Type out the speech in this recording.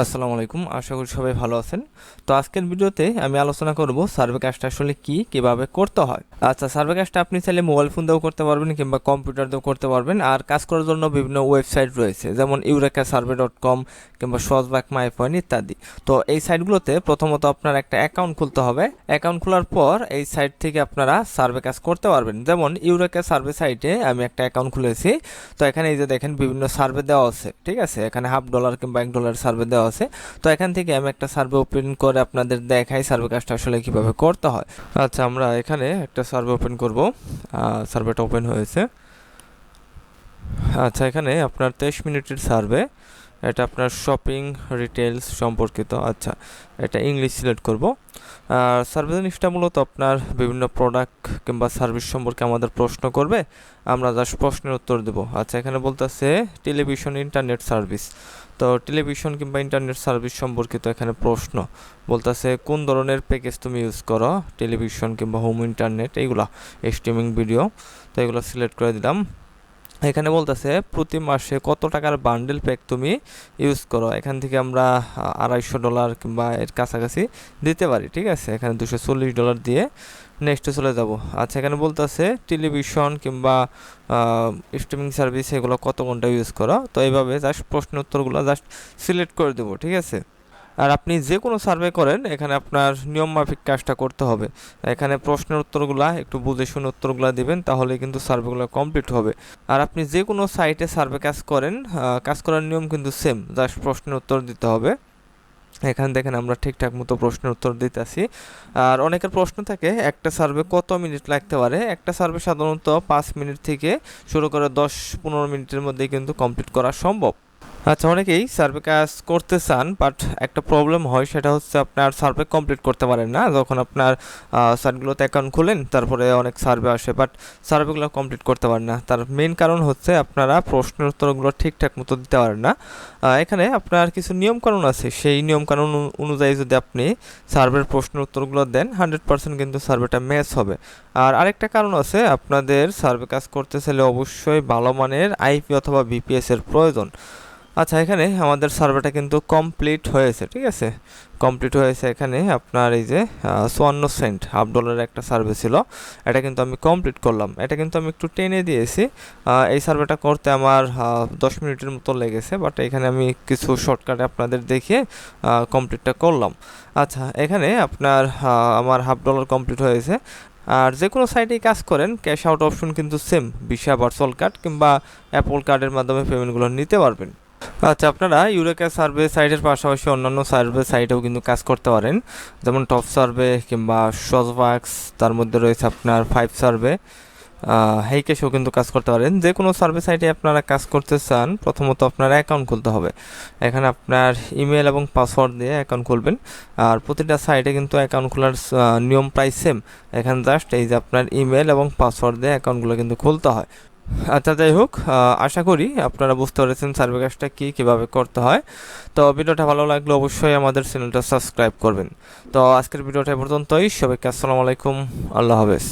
আসসালামু আলাইকুম, আশা করি সবাই ভালো আছেন। তো আজকের ভিডিওতে আমি আলোচনা করব সার্ভে কাজটা আসলে কিভাবে করতে হয়। আচ্ছা, সার্ভে কাজটা আপনি চাইলে মোবাইল ফোন দিয়েও করতে পারবেন কিংবা কম্পিউটার দিয়েও করতে পারবেন। আর কাজ করার জন্য বিভিন্ন ওয়েবসাইট রয়েছে, যেমন eurekasurvey.com কিংবা সহজবাগ মাইপয়েন্ট ইত্যাদি। তো এই সাইটগুলোতে প্রথমত আপনার একটা অ্যাকাউন্ট খুলতে হবে। অ্যাকাউন্ট খোলার পর এই সাইট থেকে আপনারা সার্ভে কাজ করতে পারবেন। যেমন ইউরেকা সার্ভে সাইটে আমি একটা অ্যাকাউন্ট খুলেছি। তো এখানে এই যে দেখেন বিভিন্ন সার্ভে দেওয়া আছে, ঠিক আছে। এখানে $0.50 কিংবা $1 সার্ভে দেওয়া আছে। তো এখান থেকে আমি একটা সার্ভে ওপেন করে আপনাদের দেখাই সার্ভে কাজটা আসলে কিভাবে করতে হয়। আচ্ছা, আমরা এখানে একটা সার্ভে ওপেন করব। সার্ভেটা ওপেন হয়েছে। আচ্ছা, এখানে আপনার 23 মিনিটের সার্ভে। এটা আপনার শপিং রিটেলস সম্পর্কিত। আচ্ছা, এটা ইংলিশ সিলেক্ট করব। আর সার্ভে জিনিসটা মূলত আপনার বিভিন্ন প্রোডাক্ট কিংবা সার্ভিস সম্পর্কে আমাদের প্রশ্ন করবে, আমরা জাস্ট প্রশ্নের উত্তর দেব। আচ্ছা, এখানে বলতেছে টেলিভিশন ইন্টারনেট সার্ভিস। তো টেলিভিশন কিংবা ইন্টারনেট সার্ভিস সম্পর্কিত এখানে প্রশ্ন বলতেছে কোন ধরনের প্যাকেজ তুমি ইউজ করো, টেলিভিশন কিংবা হোম ইন্টারনেট এইগুলা, স্ট্রিমিং ভিডিও। তো এগুলো সিলেক্ট করে দিলাম। এখানে বলতেছে প্রতি মাসে কত টাকার বান্ডেল প্যাক তুমি ইউজ করো। এখান থেকে আমরা $250 কিংবা এর কাছাকাছি দিতে পারি, ঠিক আছে। এখানে $240 দিয়ে নেক্সটে চলে যাব। আচ্ছা, এখানে বলতেছে টেলিভিশন কিংবা স্ট্রিমিং সার্ভিস এগুলো কত ঘন্টা ইউজ করো। তো এইভাবে জাস্ট প্রশ্নের উত্তরগুলো জাস্ট সিলেক্ট করে দেবো, ঠিক আছে। আর আপনি যে কোনো সার্ভে করেন, এখানে আপনার নিয়ম মাফিক কাজটা করতে হবে। এখানে প্রশ্নের উত্তরগুলা একটু বুঝে শুনে উত্তরগুলা দিবেন, তাহলে কিন্তু সার্ভেগুলো কমপ্লিট হবে। আর আপনি যে কোনো সাইটে সার্ভে কাজ করেন, কাজ করার নিয়ম কিন্তু সেম, জাস্ট প্রশ্নের উত্তর দিতে হবে। এখানে দেখেন আমরা ঠিকঠাক মতো প্রশ্নের উত্তর দিতেছি। আর অনেকের প্রশ্ন থাকে একটা সার্ভে কত মিনিট লাগতে পারে। একটা সার্ভে সাধারণত 5 মিনিট থেকে শুরু করে 10-15 মিনিটের মধ্যে কিন্তু কমপ্লিট করা সম্ভব। আচ্ছা, অনেকেই সার্ভে কাজ করতে চান, বাট একটা প্রবলেম হয়, সেটা হচ্ছে আপনার সার্ভে কমপ্লিট করতে পারেন না। যখন আপনার সাইটগুলোতে অ্যাকাউন্ট খুলেন, তারপরে অনেক সার্ভে আসে, বাট সার্ভেগুলো কমপ্লিট করতে পারেন না। তার মেইন কারণ হচ্ছে আপনারা প্রশ্নের উত্তরগুলো ঠিকঠাক মতো দিতে পারেন না। এখানে আপনার কিছু নিয়মকানুন আছে, সেই নিয়মকানুন অনুযায়ী যদি আপনি সার্ভের প্রশ্নের উত্তরগুলো দেন, 100% কিন্তু সার্ভেটা ম্যাচ হবে। আর আরেকটা কারণ আছে, আপনাদের সার্ভে কাজ করতে চাইলে অবশ্যই ভালো মানের আইপি অথবা ভিপিএস এর প্রয়োজন। আচ্ছা, এখানে আমাদের সার্ভেটা কিন্তু কমপ্লিট হয়েছে, ঠিক আছে। কমপ্লিট হয়েছে। এখানে আপনার এই যে 54 সেন্ট $0.50 একটা সার্ভে ছিল, এটা কিন্তু আমি কমপ্লিট করলাম। এটা কিন্তু আমি একটু টেনে দিয়েছি। এই সার্ভেটা করতে আমার 10 মিনিটের মতো লেগেছে, বাট এখানে আমি কিছু শর্টকাটে আপনাদের দেখিয়ে কমপ্লিটটা করলাম। আচ্ছা, এখানে আপনার আমার $0.50 কমপ্লিট হয়েছে। আর যে কোনো সাইটেই কাজ করেন, ক্যাশ আউট অপশন কিন্তু সেম, ভিসা, ভার্চুয়াল কার্ড কিংবা অ্যাপল কার্ডের মাধ্যমে পেমেন্টগুলো নিতে পারবেন। আচ্ছা, আপনারা ইউরেকা সার্ভে সাইটের পাশাপাশি অন্যান্য সার্ভে সাইটেও কিন্তু কাজ করতে পারেন, যেমন টপ সার্ভে কিংবা সজবাক্স, তার মধ্যে রয়েছে আপনার 5 সার্ভে, হেইকেশেও কিন্তু কাজ করতে পারেন। যে কোনো সার্ভে সাইটে আপনারা কাজ করতে চান, প্রথমত আপনার অ্যাকাউন্ট খুলতে হবে। এখানে আপনার ইমেল এবং পাসওয়ার্ড দিয়ে অ্যাকাউন্ট খুলবেন। আর প্রতিটা সাইটে কিন্তু অ্যাকাউন্ট খোলার নিয়ম প্রায় সেম। এখানে জাস্ট এই যে আপনার ইমেল এবং পাসওয়ার্ড দিয়ে অ্যাকাউন্টগুলো কিন্তু খুলতে হয়। আচ্ছা, যাই হোক, আশা করি আপনারা বুঝতে পেরেছেন সার্ভে কাজটা কীভাবে করতে হয়। তো ভিডিওটা ভালো লাগলে অবশ্যই আমাদের চ্যানেলটা সাবস্ক্রাইব করবেন। তো আজকের ভিডিওটা এ পর্যন্তই। সবাইকে আসসালামু আলাইকুম, আল্লাহ হাফেজ।